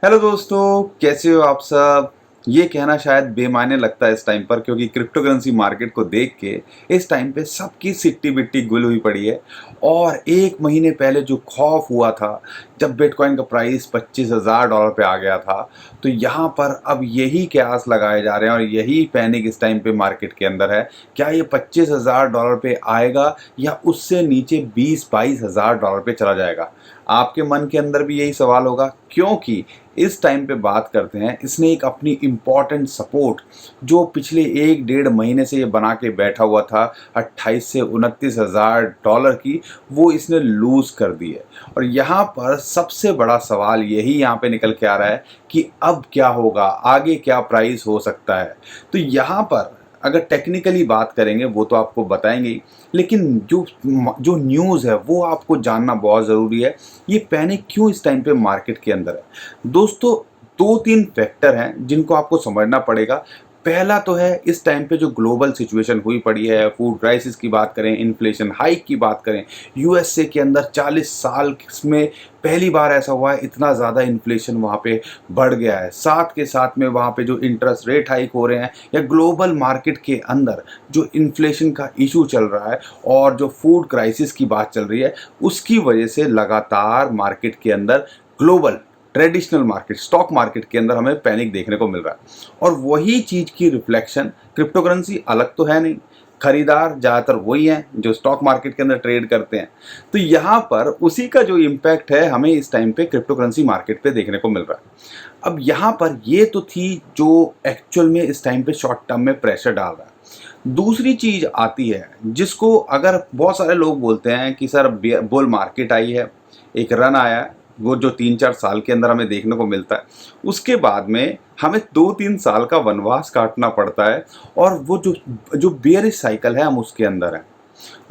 Hello दोस्तों, कैसे हो आप सब। ये कहना शायद बेमायने लगता है इस टाइम पर, क्योंकि क्रिप्टो करेंसी मार्केट को देख के इस टाइम पे सबकी सिट्टी बिट्टी गुल हुई पड़ी है। और एक महीने पहले जो खौफ हुआ था, जब बिटकॉइन का प्राइस $25,000 पे आ गया था, तो यहाँ पर अब यही कयास लगाए जा रहे हैं और यही पैनिक इस टाइम पे मार्केट के अंदर है। क्या ये $25,000 पे आएगा या उससे नीचे 20-22 हज़ार डॉलर पे चला जाएगा। आपके मन के अंदर भी यही सवाल होगा, क्योंकि इस टाइम पे बात करते हैं, इसने एक अपनी इम्पॉर्टेंट सपोर्ट जो पिछले 1-1.5 महीने से ये बना के बैठा हुआ था 28 से 29 हज़ार डॉलर की, वो इसने लूज कर दी है। और यहाँ पर सबसे बड़ा सवाल यही यहाँ पे निकल के आ रहा है कि अब क्या होगा, आगे क्या प्राइस हो सकता है। तो यहाँ पर अगर टेक्निकली बात करेंगे वो तो आपको बताएंगे ही, लेकिन जो जो न्यूज़ है वो आपको जानना बहुत ज़रूरी है। ये पैनिक क्यों इस टाइम पे मार्केट के अंदर है दोस्तों। 2-3 फैक्टर हैं जिनको आपको समझना पड़ेगा। पहला तो है इस टाइम पे जो ग्लोबल सिचुएशन हुई पड़ी है, फूड क्राइसिस की बात करें, इन्फ्लेशन हाइक की बात करें। यूएसए के अंदर 40 साल में पहली बार ऐसा हुआ है, इतना ज़्यादा इन्फ्लेशन वहाँ पे बढ़ गया है। साथ के साथ में वहाँ पे जो इंटरेस्ट रेट हाइक हो रहे हैं, या ग्लोबल मार्केट के अंदर जो इन्फ्लेशन का इशू चल रहा है और जो फूड क्राइसिस की बात चल रही है, उसकी वजह से लगातार मार्केट के अंदर global traditional market, stock market के अंदर हमें पैनिक देखने को मिल रहा है। और वही चीज़ की रिफ्लेक्शन क्रिप्टो करेंसी अलग तो है नहीं, खरीदार ज़्यादातर वही हैं जो स्टॉक मार्केट के अंदर ट्रेड करते हैं। तो यहाँ पर उसी का जो इम्पैक्ट है हमें इस टाइम पे क्रिप्टो करेंसी मार्केट पे देखने को मिल रहा है। अब यहाँ पर ये तो थी जो एक्चुअल में इस टाइम पे शॉर्ट टर्म में प्रेशर डाल रहा है। दूसरी चीज़ आती है जिसको अगर बहुत सारे लोग बोलते हैं कि सर बुल मार्केट आई है, एक रन आया है, वो जो 3-4 साल के अंदर हमें देखने को मिलता है, उसके बाद में हमें 2-3 साल का वनवास काटना पड़ता है। और वो जो जो बेयरिश साइकिल है हम उसके अंदर हैं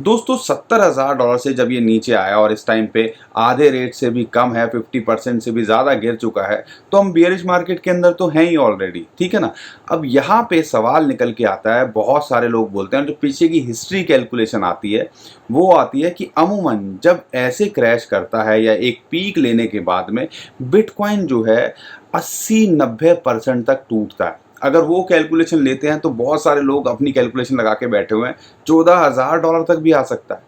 दोस्तों। $70,000 से जब ये नीचे आया और इस टाइम पे आधे रेट से भी कम है, 50% से भी ज़्यादा गिर चुका है, तो हम बियरिश मार्केट के अंदर तो हैं ही ऑलरेडी, ठीक है ना। अब यहाँ पे सवाल निकल के आता है, बहुत सारे लोग बोलते हैं, जो पीछे की हिस्ट्री कैलकुलेशन आती है वो आती है कि अमूमन जब ऐसे क्रैश करता है या एक पीक लेने के बाद में बिटकॉइन जो है 80-90% तक टूटता है। अगर वो कैलकुलेशन लेते हैं तो बहुत सारे लोग अपनी कैलकुलेशन लगा के बैठे हुए हैं, $14,000 तक भी आ सकता है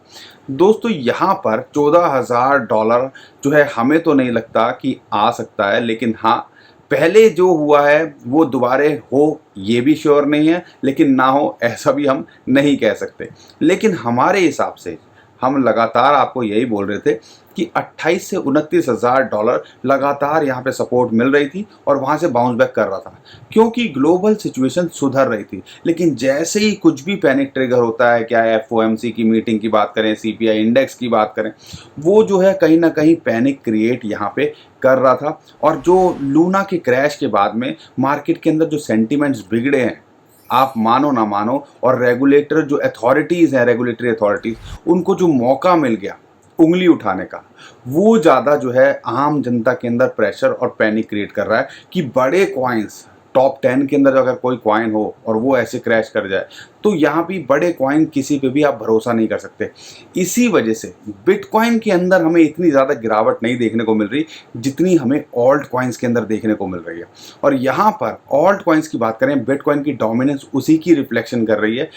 दोस्तों। यहाँ पर $14,000 जो है हमें तो नहीं लगता कि आ सकता है, लेकिन हाँ, पहले जो हुआ है वो दोबारे हो ये भी श्योर नहीं है, लेकिन ना हो ऐसा भी हम नहीं कह सकते। लेकिन हमारे हिसाब से हम लगातार आपको यही बोल रहे थे कि 28 से 29 हज़ार डॉलर लगातार यहाँ पे सपोर्ट मिल रही थी और वहाँ से बाउंस बैक कर रहा था, क्योंकि ग्लोबल सिचुएशन सुधर रही थी। लेकिन जैसे ही कुछ भी पैनिक ट्रिगर होता है, क्या एफओएमसी की मीटिंग की बात करें, सीपीआई इंडेक्स की बात करें, वो जो है कहीं ना कहीं पैनिक क्रिएट यहाँ पे कर रहा था। और जो लूना के क्रैश के बाद में मार्केट के अंदर जो सेंटिमेंट्स बिगड़े हैं, आप मानो ना मानो, और रेगुलेटर जो अथॉरिटीज़ हैं, रेगुलेटरी अथॉरिटीज़, उनको जो मौका मिल गया उंगली उठाने का, वो ज़्यादा जो है आम जनता के अंदर प्रेशर और पैनिक क्रिएट कर रहा है कि बड़े कॉइन्स टॉप 10 के अंदर अगर कोई कॉइन हो और वो ऐसे क्रैश कर जाए, तो यहाँ भी बड़े कॉइन किसी पे भी आप भरोसा नहीं कर सकते। इसी वजह से बिटकॉइन के अंदर हमें इतनी ज़्यादा गिरावट नहीं देखने को मिल रही जितनी हमें ऑल्ट कॉइन्स के अंदर देखने को मिल रही है। और यहाँ पर ऑल्ट कॉइन्स की बात करें, बिटकॉइन की डोमिनेंस उसी की रिफ्लेक्शन कर रही है।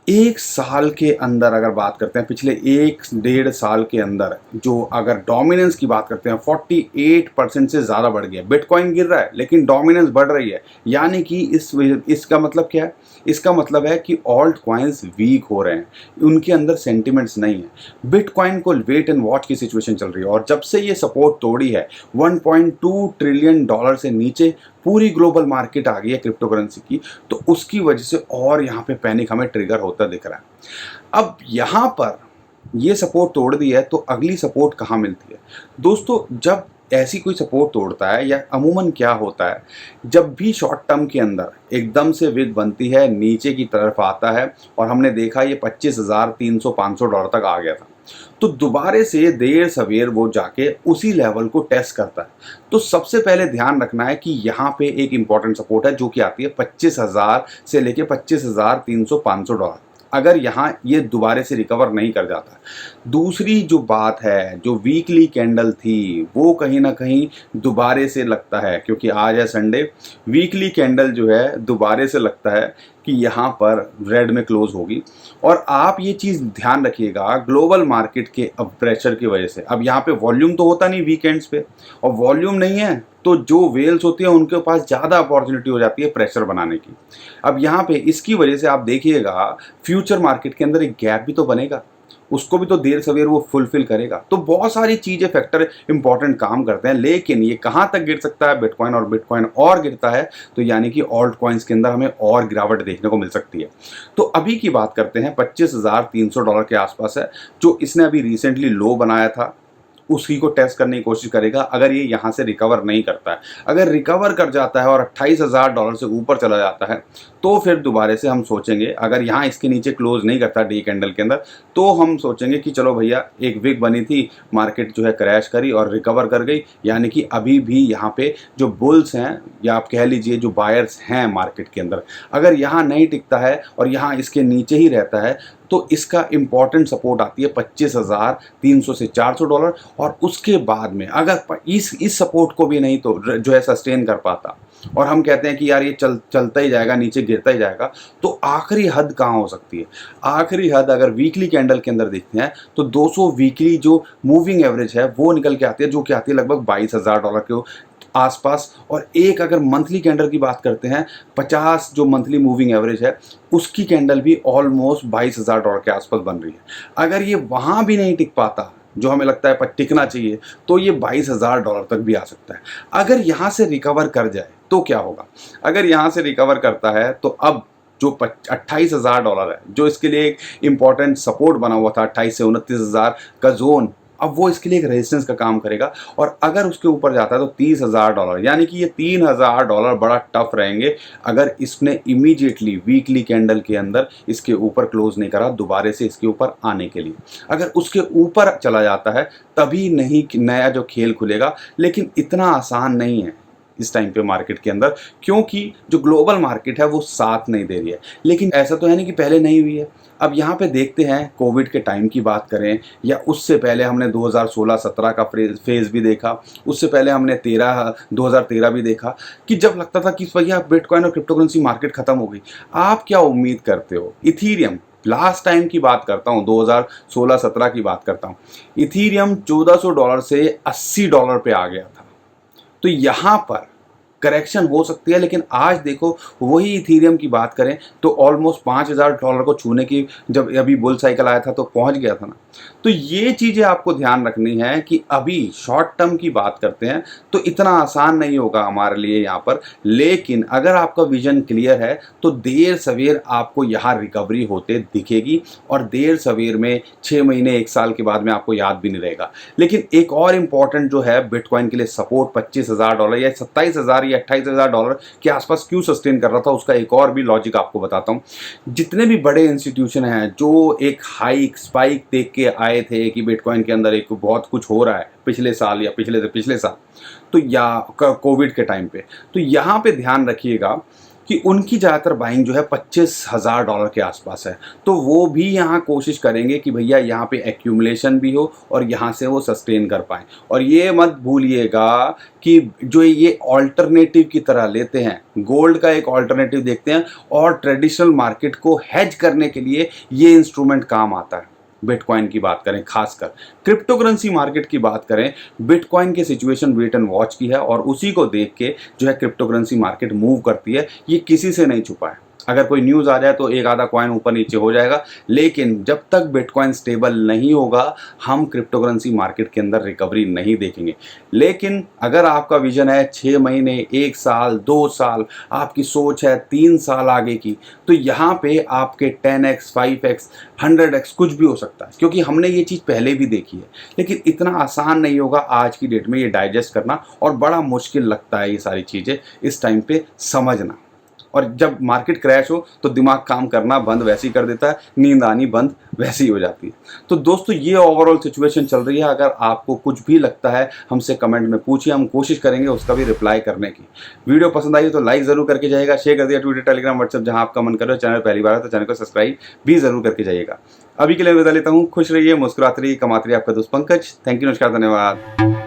एक साल के अंदर अगर बात करते हैं, पिछले 1-1.5 साल के अंदर जो अगर डोमिनेंस की बात करते हैं, 48% से ज़्यादा बढ़ गया। बिटकॉइन गिर रहा है लेकिन डोमिनेंस बढ़ रही है, यानी कि इसका मतलब क्या है? इसका मतलब है कि ऑल्ट कॉइन्स वीक हो रहे हैं, उनके अंदर सेंटिमेंट्स नहीं है। बिटकॉइन को वेट एंड वॉच की सिचुएशन चल रही है, और जब से ये सपोर्ट तोड़ी है 1.2 ट्रिलियन डॉलर से नीचे पूरी ग्लोबल मार्केट आ गई है क्रिप्टो करेंसी की, तो उसकी वजह से और यहाँ पे पैनिक हमें ट्रिगर होता दिख रहा है। अब यहाँ पर ये सपोर्ट तोड़ दी है तो अगली सपोर्ट कहाँ मिलती है दोस्तों? जब ऐसी कोई सपोर्ट तोड़ता है, या अमूमन क्या होता है, जब भी शॉर्ट टर्म के अंदर एकदम से विग बनती है, नीचे की तरफ आता है, और हमने देखा ये 25,300-500 डॉलर तक आ गया था, तो दोबारे से देर सवेर वो जाके उसी लेवल को टेस्ट करता है। तो सबसे पहले ध्यान रखना है कि यहाँ पे एक इंपॉर्टेंट सपोर्ट है जो कि आती है 25,000 से लेके 25,300-500 डॉलर। अगर यहाँ ये दोबारा से रिकवर नहीं कर जाता। दूसरी जो बात है, जो वीकली कैंडल थी वो कहीं ना कहीं दोबारे से लगता है, क्योंकि आज है संडे, वीकली कैंडल जो है दोबारे से लगता है कि यहाँ पर रेड में क्लोज होगी। और आप ये चीज़ ध्यान रखिएगा, ग्लोबल मार्केट के अब प्रेशर की वजह से अब यहाँ पे वॉल्यूम तो होता नहीं वीकेंड्स पे, और वॉल्यूम नहीं है तो जो वेल्स होती है उनके पास ज़्यादा अपॉर्चुनिटी हो जाती है प्रेशर बनाने की। अब यहाँ पे इसकी वजह से आप देखिएगा फ्यूचर मार्केट के अंदर एक गैप भी तो बनेगा, उसको भी तो देर सवेर वो फुलफिल करेगा। तो बहुत सारी चीज़ें, फैक्टर इंपॉर्टेंट काम करते हैं। लेकिन ये कहाँ तक गिर सकता है बिटकॉइन, और बिटकॉइन और गिरता है तो यानी कि ऑल्ट कॉइन्स के अंदर हमें और गिरावट देखने को मिल सकती है। तो अभी की बात करते हैं, $25,300 के आसपास है जो इसने अभी रिसेंटली लो बनाया था, उसी को टेस्ट करने की कोशिश करेगा। अगर ये यहाँ से रिकवर नहीं करता है, अगर रिकवर कर जाता है और $28,000 से ऊपर चला जाता है तो फिर दोबारा से हम सोचेंगे, अगर यहाँ इसके नीचे क्लोज नहीं करता डे कैंडल के अंदर, तो हम सोचेंगे कि चलो भैया एक विक बनी थी, मार्केट जो है क्रैश करी और रिकवर कर गई, यानी कि अभी भी यहाँ पे जो बुल्स हैं या आप कह लीजिए जो बायर्स हैं मार्केट के अंदर, अगर यहाँ नहीं टिकता है और यहाँ इसके नीचे ही रहता है तो इसका इंपॉर्टेंट सपोर्ट आती है $25,300 से $400। और उसके बाद में अगर इस सपोर्ट को भी नहीं तो जो है सस्टेन कर पाता और हम कहते हैं कि यार ये चलता ही जाएगा, नीचे गिरता ही जाएगा, तो आखिरी हद कहाँ हो सकती है? आखिरी हद अगर वीकली कैंडल के अंदर देखते हैं तो 200 वीकली जो मूविंग एवरेज है वो निकल के आती है, जो कि आती है लगभग $22,000 के आसपास। और एक अगर मंथली कैंडल की बात करते हैं, 50 जो मंथली मूविंग एवरेज है उसकी कैंडल भी ऑलमोस्ट $22,000 के आसपास बन रही है। अगर ये वहाँ भी नहीं टिक पाता जो हमें लगता है पर टिकना चाहिए, तो ये $22,000 तक भी आ सकता है। अगर यहाँ से रिकवर कर जाए तो क्या होगा? अगर यहाँ से रिकवर करता है तो अब जो $28,000 है, जो इसके लिए एक इंपॉर्टेंट सपोर्ट बना हुआ था 28 से 29,000 का जोन, अब वो इसके लिए एक रेजिस्टेंस का काम करेगा। और अगर उसके ऊपर जाता है तो $30,000, यानी कि ये $3,000 बड़ा टफ रहेंगे अगर इसने इमीडिएटली वीकली कैंडल के अंदर इसके ऊपर क्लोज नहीं करा दोबारा से इसके ऊपर आने के लिए। अगर उसके ऊपर चला जाता है तभी नहीं नया जो खेल खुलेगा, लेकिन इतना आसान नहीं है इस टाइम पे मार्केट के अंदर, क्योंकि जो ग्लोबल मार्केट है वो साथ नहीं दे रही है। लेकिन ऐसा तो है नहीं कि पहले नहीं हुई है। अब यहाँ पे देखते हैं कोविड के टाइम की बात करें या उससे पहले हमने 2016-17 का फेज़ भी देखा, उससे पहले हमने 2013 भी देखा कि जब लगता था कि भैया बिटकॉइन और क्रिप्टो करेंसी मार्केट ख़त्म हो गई। आप क्या उम्मीद करते हो? इथीरियम, लास्ट टाइम की बात करता हूँ, 2016-17 की बात करता हूँ, इथीरियम $1,400 से $80 पे आ गया था। तो यहाँ पर करेक्शन हो सकती है, लेकिन आज देखो वही इथीरियम की बात करें तो ऑलमोस्ट $5,000 को छूने की जब अभी बुल साइकिल आया था तो पहुंच गया था ना। तो ये चीज़ें आपको ध्यान रखनी है कि अभी शॉर्ट टर्म की बात करते हैं तो इतना आसान नहीं होगा हमारे लिए यहाँ पर। लेकिन अगर आपका विजन क्लियर है तो देर सवेर आपको यहाँ रिकवरी होते दिखेगी, और देर सवेर में 6 महीने 1 साल के बाद में आपको याद भी नहीं रहेगा। लेकिन एक और इम्पॉर्टेंट जो है बिटकॉइन के लिए सपोर्ट $25,000 या 27,000 या $28,000 के आसपास क्यों सस्टेन कर रहा था, उसका एक और भी लॉजिक आपको बताता हूँ। जितने भी बड़े इंस्टीट्यूशन हैं जो एक हाइक स्पाइक देख के आए थे कि बिटकॉइन के अंदर एक बहुत कुछ हो रहा है पिछले साल या पिछले साल, तो या कोविड के टाइम पे, तो यहाँ पे ध्यान रखिएगा कि उनकी ज़्यादातर बाइंग जो है $25,000 के आसपास है। तो वो भी यहाँ कोशिश करेंगे कि भैया यहाँ पे एक्यूमुलेशन भी हो और यहाँ से वो सस्टेन कर पाएँ। और ये मत भूलिएगा कि जो ये ऑल्टरनेटिव की तरह लेते हैं, गोल्ड का एक ऑल्टरनेटिव देखते हैं, और ट्रेडिशनल मार्केट को हेज करने के लिए ये इंस्ट्रूमेंट काम आता है। बिटकॉइन की बात करें, खासकर क्रिप्टो करेंसी मार्केट की बात करें, बिटकॉइन की सिचुएशन वेट एंड वॉच की है, और उसी को देख के जो है क्रिप्टो करेंसी मार्केट मूव करती है। ये किसी से नहीं छुपा है। अगर कोई न्यूज़ आ जाए तो एक आधा कॉइन ऊपर नीचे हो जाएगा, लेकिन जब तक बिटकॉइन स्टेबल नहीं होगा हम क्रिप्टो करेंसी मार्केट के अंदर रिकवरी नहीं देखेंगे। लेकिन अगर आपका विजन है 6 महीने, 1 साल, 2 साल, आपकी सोच है 3 साल आगे की, तो यहाँ पे आपके 10x, 5x, 100x कुछ भी हो सकता है, क्योंकि हमने ये चीज़ पहले भी देखी है। लेकिन इतना आसान नहीं होगा आज की डेट में ये डाइजेस्ट करना, और बड़ा मुश्किल लगता है ये सारी चीज़ें इस टाइम पे समझना। और जब मार्केट क्रैश हो तो दिमाग काम करना बंद वैसे ही कर देता है, नींद आनी बंद वैसे ही हो जाती है। तो दोस्तों ये ओवरऑल सिचुएशन चल रही है। अगर आपको कुछ भी लगता है हमसे कमेंट में पूछिए, हम कोशिश करेंगे उसका भी रिप्लाई करने की। वीडियो पसंद आई तो लाइक जरूर करके जाइएगा, शेयर कर दिया ट्विटर टेलीग्राम व्हाट्सएप जहां आपका मन कर रहा है। चैनल पहली बार है तो चैनल को सब्सक्राइब भी जरूर करके जाइएगा। अभी के लिए विदा लेता हूँ, खुश रहिए, मुस्कुराते रहिए, कमाते रहिए। आपका दोस्त पंकज। थैंक यू, नमस्कार, धन्यवाद।